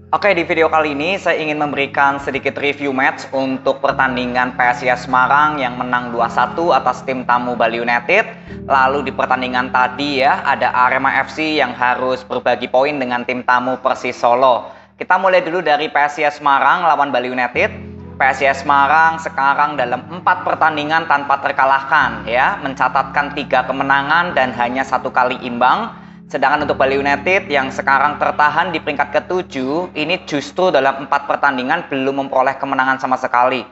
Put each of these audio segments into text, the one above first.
Oke, di video kali ini saya ingin memberikan sedikit review match untuk pertandingan PSIS Semarang yang menang 2-1 atas tim tamu Bali United. Lalu di pertandingan tadi ya, ada Arema FC yang harus berbagi poin dengan tim tamu Persis Solo. Kita mulai dulu dari PSIS Semarang lawan Bali United. PSIS Semarang sekarang dalam 4 pertandingan tanpa terkalahkan ya, mencatatkan 3 kemenangan dan hanya 1 kali imbang. Sedangkan untuk Bali United yang sekarang tertahan di peringkat ke-7, ini justru dalam 4 pertandingan belum memperoleh kemenangan sama sekali.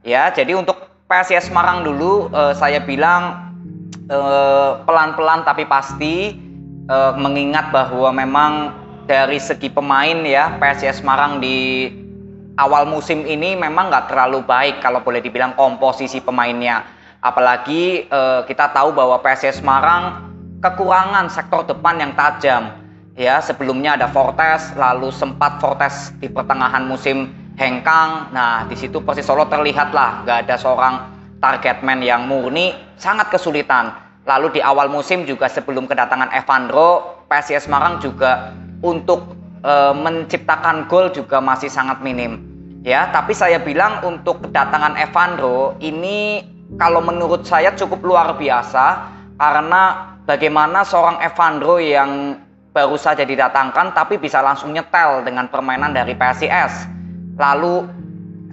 Ya, jadi untuk PSIS Semarang dulu saya bilang pelan-pelan tapi pasti, mengingat bahwa memang dari segi pemain ya, PSIS Semarang di awal musim ini memang nggak terlalu baik kalau boleh dibilang komposisi pemainnya. Apalagi kita tahu bahwa PSIS Semarang kekurangan sektor depan yang tajam ya. Sebelumnya ada Fortes, lalu sempat Fortes di pertengahan musim hengkang. Nah, di situ Persis Solo terlihatlah nggak ada seorang target man yang murni, sangat kesulitan. Lalu di awal musim juga sebelum kedatangan Evandro, PSIS Semarang juga untuk menciptakan gol juga masih sangat minim ya. Tapi saya bilang untuk kedatangan Evandro ini kalau menurut saya cukup luar biasa, karena bagaimana seorang Evandro yang baru saja didatangkan tapi bisa langsung nyetel dengan permainan dari PSIS. Lalu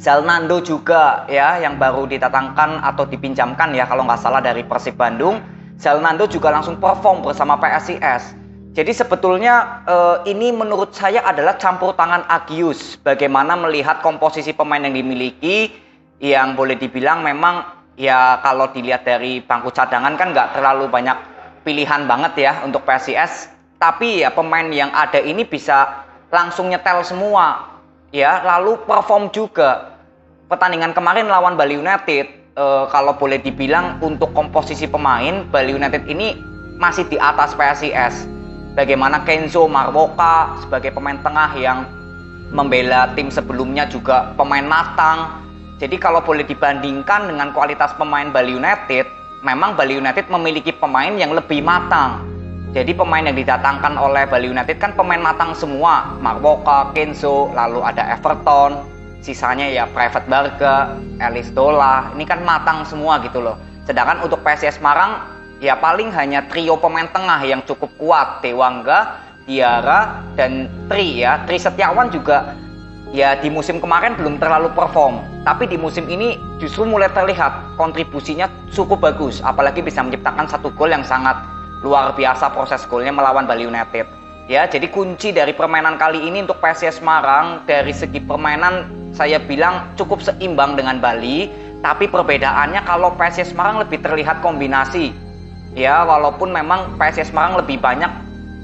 Zalnando juga ya, yang baru didatangkan atau dipinjamkan ya kalau nggak salah dari Persib Bandung. Zalnando juga langsung perform bersama PSIS. Jadi sebetulnya ini menurut saya adalah campur tangan Agius. Bagaimana melihat komposisi pemain yang dimiliki, yang boleh dibilang memang ya kalau dilihat dari bangku cadangan kan nggak terlalu banyak pilihan banget ya untuk PSIS, tapi ya pemain yang ada ini bisa langsung nyetel semua ya, lalu perform juga. Pertandingan kemarin lawan Bali United, kalau boleh dibilang untuk komposisi pemain, Bali United ini masih di atas PSIS. Bagaimana Kenzo Marwoka sebagai pemain tengah yang membela tim sebelumnya juga pemain matang. Jadi kalau boleh dibandingkan dengan kualitas pemain Bali United, memang Bali United memiliki pemain yang lebih matang. Jadi pemain yang didatangkan oleh Bali United kan pemain matang semua. Marwoka, Kenzo, lalu ada Everton, sisanya ya Private Barga, Elis Dola. Ini kan matang semua gitu loh. Sedangkan untuk PSIS Semarang ya paling hanya trio pemain tengah yang cukup kuat. Dewangga, Diarra, dan Tri ya. Tri Setiawan juga ya di musim kemarin belum terlalu perform, tapi di musim ini justru mulai terlihat kontribusinya cukup bagus, apalagi bisa menciptakan 1 gol yang sangat luar biasa proses golnya melawan Bali United ya. Jadi kunci dari permainan kali ini untuk PSIS Semarang dari segi permainan saya bilang cukup seimbang dengan Bali, tapi perbedaannya kalau PSIS Semarang lebih terlihat kombinasi ya, walaupun memang PSIS Semarang lebih banyak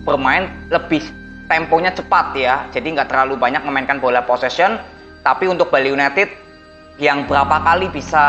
bermain, lebih temponya cepat ya, jadi nggak terlalu banyak memainkan bola possession. Tapi untuk Bali United yang berapa kali bisa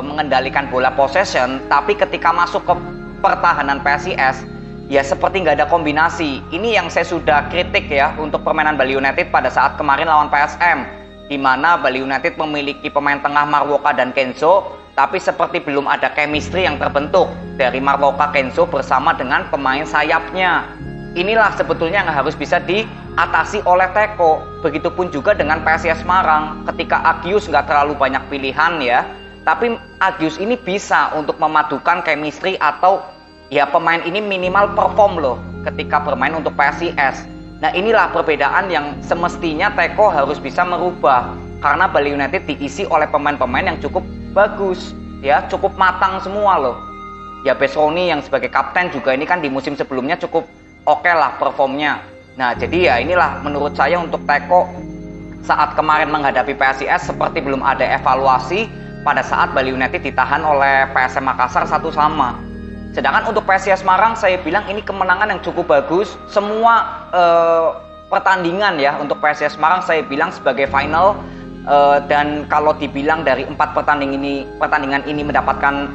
mengendalikan bola possession, tapi ketika masuk ke pertahanan PSIS ya seperti nggak ada kombinasi. Ini yang saya sudah kritik ya untuk permainan Bali United pada saat kemarin lawan PSM, di mana Bali United memiliki pemain tengah Marwoka dan Kenzo, tapi seperti belum ada chemistry yang terbentuk dari Marwoka Kenzo bersama dengan pemain sayapnya. Inilah sebetulnya yang harus bisa diatasi oleh Teko. Begitupun juga dengan PSIS Semarang, ketika Agius nggak terlalu banyak pilihan ya, tapi Agius ini bisa untuk memadukan chemistry atau ya pemain ini minimal perform loh ketika bermain untuk PSIS. Nah inilah perbedaan yang semestinya Teko harus bisa merubah, karena Bali United diisi oleh pemain-pemain yang cukup bagus ya, cukup matang semua loh. Ya Besroni yang sebagai kapten juga ini kan di musim sebelumnya cukup oke lah performnya. Nah jadi ya inilah menurut saya untuk Teko saat kemarin menghadapi PSIS seperti belum ada evaluasi pada saat Bali United ditahan oleh PSM Makassar 1-1. Sedangkan untuk PSIS Semarang saya bilang ini kemenangan yang cukup bagus. Semua pertandingan ya untuk PSIS Semarang saya bilang sebagai final, dan kalau dibilang dari 4 pertandingan ini mendapatkan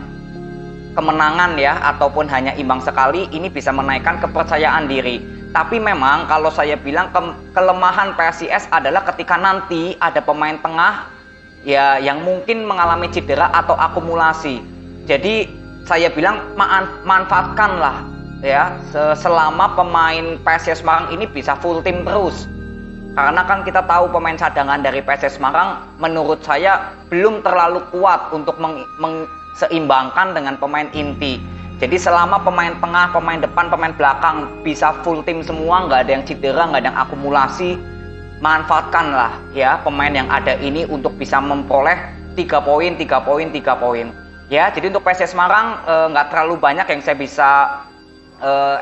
kemenangan ya ataupun hanya imbang sekali, ini bisa menaikkan kepercayaan diri. Tapi memang kalau saya bilang kelemahan PSIS adalah ketika nanti ada pemain tengah ya yang mungkin mengalami cedera atau akumulasi. Jadi saya bilang manfaatkanlah ya selama pemain PSIS Semarang ini bisa full tim terus. Karena kan kita tahu pemain cadangan dari PSIS Semarang menurut saya belum terlalu kuat untuk seimbangkan dengan pemain inti. Jadi selama pemain tengah, pemain depan, pemain belakang bisa full tim semua, nggak ada yang cedera, nggak ada yang akumulasi, manfaatkanlah ya pemain yang ada ini untuk bisa memperoleh 3 poin, 3 poin, 3 poin. Ya, jadi untuk PSIS Semarang nggak terlalu banyak yang saya bisa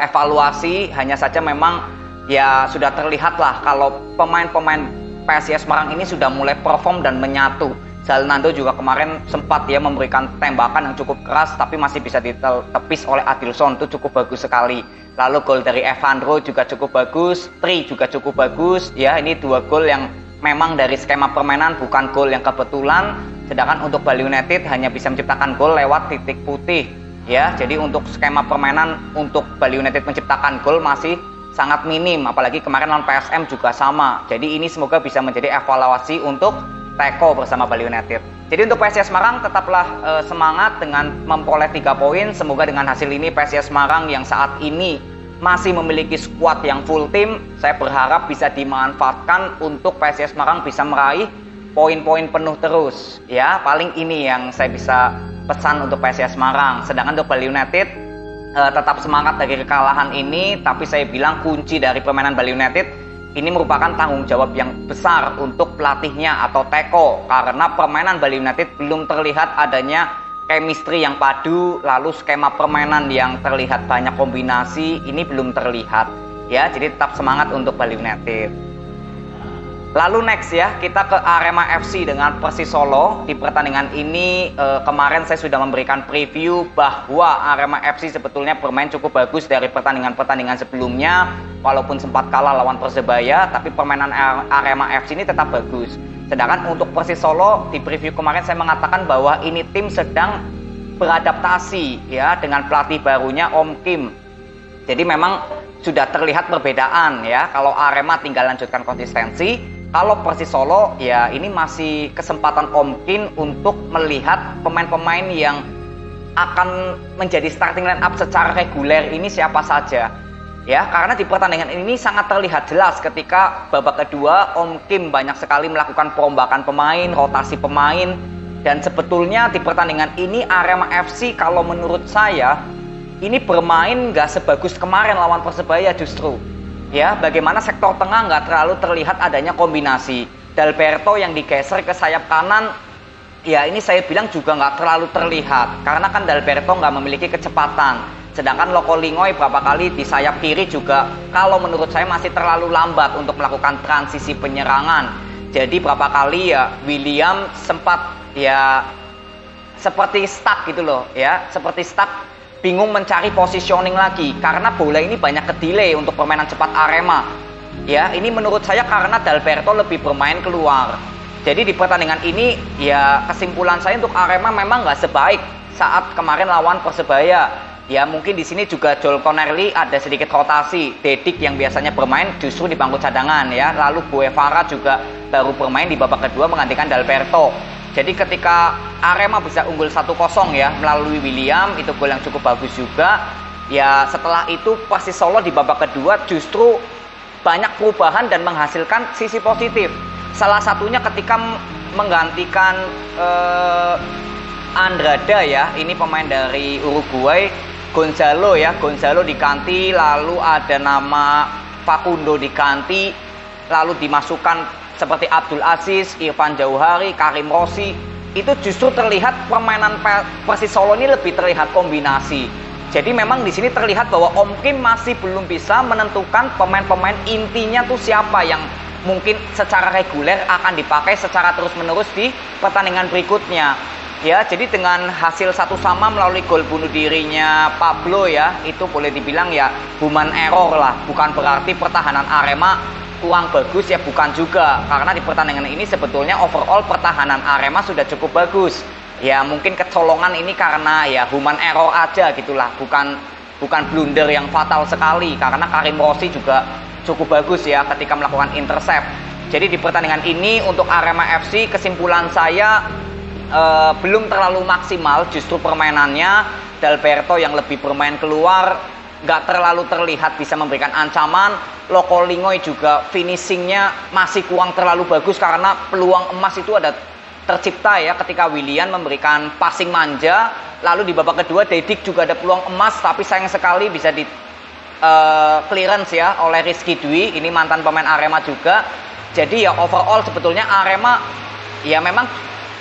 evaluasi, hanya saja memang ya sudah terlihat lah kalau pemain-pemain PSIS Semarang ini sudah mulai perform dan menyatu. Zalnando juga kemarin sempat ya memberikan tembakan yang cukup keras tapi masih bisa ditepis oleh Adilson, itu cukup bagus sekali. Lalu gol dari Evandro juga cukup bagus, Tri juga cukup bagus ya. Ini 2 gol yang memang dari skema permainan, bukan gol yang kebetulan. Sedangkan untuk Bali United hanya bisa menciptakan gol lewat titik putih ya. Jadi untuk skema permainan untuk Bali United menciptakan gol masih sangat minim, apalagi kemarin lawan PSM juga sama. Jadi ini semoga bisa menjadi evaluasi untuk teko bersama Bali United. Jadi untuk PSIS Semarang tetaplah semangat dengan memperoleh 3 poin. Semoga dengan hasil ini PSIS Semarang yang saat ini masih memiliki skuad yang full tim, saya berharap bisa dimanfaatkan untuk PSIS Semarang bisa meraih poin-poin penuh terus. Ya, paling ini yang saya bisa pesan untuk PSIS Semarang. Sedangkan untuk Bali United tetap semangat dari kekalahan ini, tapi saya bilang kunci dari permainan Bali United ini merupakan tanggung jawab yang besar untuk pelatihnya atau Teko, karena permainan Bali United belum terlihat adanya chemistry yang padu, lalu skema permainan yang terlihat banyak kombinasi ini belum terlihat ya. Jadi tetap semangat untuk Bali United. Lalu next ya, kita ke Arema FC dengan Persis Solo. Di pertandingan ini kemarin saya sudah memberikan preview bahwa Arema FC sebetulnya bermain cukup bagus dari pertandingan-pertandingan sebelumnya. Walaupun sempat kalah lawan Persebaya, tapi permainan Arema FC ini tetap bagus. Sedangkan untuk Persis Solo, di preview kemarin saya mengatakan bahwa ini tim sedang beradaptasi ya dengan pelatih barunya Om Kim. Jadi memang sudah terlihat perbedaan ya. Kalau Arema tinggal lanjutkan konsistensi, kalau Persis Solo ya ini masih kesempatan Om Kim untuk melihat pemain-pemain yang akan menjadi starting line up secara reguler ini siapa saja. Ya, karena di pertandingan ini sangat terlihat jelas ketika babak kedua Om Kim banyak sekali melakukan perombakan pemain, rotasi pemain, dan sebetulnya di pertandingan ini Arema FC kalau menurut saya ini bermain nggak sebagus kemarin lawan Persebaya justru. Ya, bagaimana sektor tengah nggak terlalu terlihat adanya kombinasi. Dalberto yang digeser ke sayap kanan, ya ini saya bilang juga nggak terlalu terlihat. Karena kan Dalberto nggak memiliki kecepatan. Sedangkan Loko Lingoy berapa kali di sayap kiri juga kalau menurut saya masih terlalu lambat untuk melakukan transisi penyerangan. Jadi berapa kali ya William sempat ya seperti stuck gitu loh ya. Seperti stuck, bingung mencari positioning lagi karena bola ini banyak ke-delay untuk permainan cepat Arema. Ya, ini menurut saya karena Dalberto lebih bermain keluar. Jadi di pertandingan ini ya kesimpulan saya untuk Arema memang nggak sebaik saat kemarin lawan Persebaya. Ya mungkin di sini juga Joel Connerly ada sedikit rotasi. Dedik yang biasanya bermain justru di bangku cadangan ya. Lalu Guevara juga baru bermain di babak kedua menggantikan Dalberto. Jadi ketika Arema bisa unggul 1-0 ya melalui William, itu gol yang cukup bagus juga. Ya setelah itu Persis Solo di babak kedua justru banyak perubahan dan menghasilkan sisi positif. Salah satunya ketika menggantikan Andrada ya, ini pemain dari Uruguay, Gonzalo ya, Gonzalo diganti, lalu ada nama Facundo diganti, lalu dimasukkan seperti Abdul Aziz, Irfan Jauhari, Karim Rossi. Itu justru terlihat permainan Persis Solo ini lebih terlihat kombinasi. Jadi memang di sini terlihat bahwa Om Kim masih belum bisa menentukan pemain-pemain intinya tuh siapa yang mungkin secara reguler akan dipakai secara terus-menerus di pertandingan berikutnya. Ya, jadi dengan hasil 1-1 melalui gol bunuh dirinya Pablo ya, itu boleh dibilang ya human error lah. Bukan berarti pertahanan Arema kurang bagus ya, bukan juga. Karena di pertandingan ini sebetulnya overall pertahanan Arema sudah cukup bagus. Ya mungkin kecolongan ini karena ya human error aja gitulah, bukan blunder yang fatal sekali. Karena Karim Rossi juga cukup bagus ya ketika melakukan intercept. Jadi di pertandingan ini untuk Arema FC kesimpulan saya belum terlalu maksimal justru permainannya. Dalberto yang lebih bermain keluar, nggak terlalu terlihat bisa memberikan ancaman. Loko Lingoi juga finishingnya masih kurang terlalu bagus karena peluang emas itu ada tercipta ya ketika Willian memberikan passing manja. Lalu di babak kedua Dedik juga ada peluang emas tapi sayang sekali bisa di clearance ya oleh Rizky Dwi. Ini mantan pemain Arema juga. Jadi ya overall sebetulnya Arema ya memang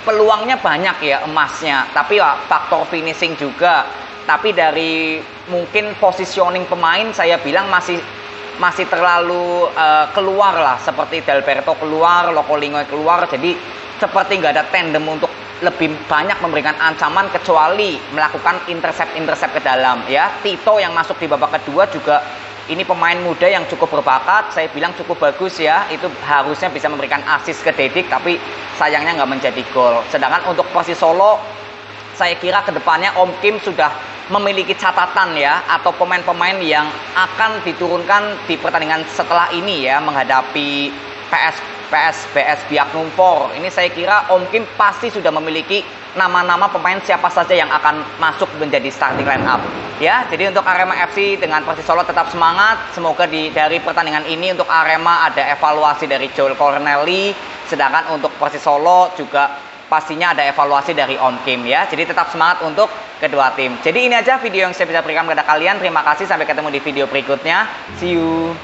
peluangnya banyak ya emasnya, tapi ya faktor finishing juga. Tapi dari mungkin positioning pemain saya bilang masih terlalu keluar lah, seperti Dalberto keluar, Loko Lingoi keluar, jadi seperti nggak ada tandem untuk lebih banyak memberikan ancaman kecuali melakukan intercept ke dalam ya. Tito yang masuk di babak kedua juga ini pemain muda yang cukup berbakat, saya bilang cukup bagus ya, itu harusnya bisa memberikan assist ke Dedik tapi sayangnya nggak menjadi gol. Sedangkan untuk Persis Solo saya kira kedepannya Om Kim sudah memiliki catatan ya, atau pemain-pemain yang akan diturunkan di pertandingan setelah ini ya menghadapi PSBS Biak Numfor. Ini saya kira Om Kim pasti sudah memiliki nama-nama pemain siapa saja yang akan masuk menjadi starting line up ya. Jadi untuk Arema FC dengan Persis Solo tetap semangat. Semoga dari pertandingan ini untuk Arema ada evaluasi dari Joel Corneli, sedangkan untuk Persis Solo juga pastinya ada evaluasi dari Om Kim ya. Jadi tetap semangat untuk kedua tim. Jadi ini aja video yang saya bisa berikan kepada kalian. Terima kasih, sampai ketemu di video berikutnya. See you.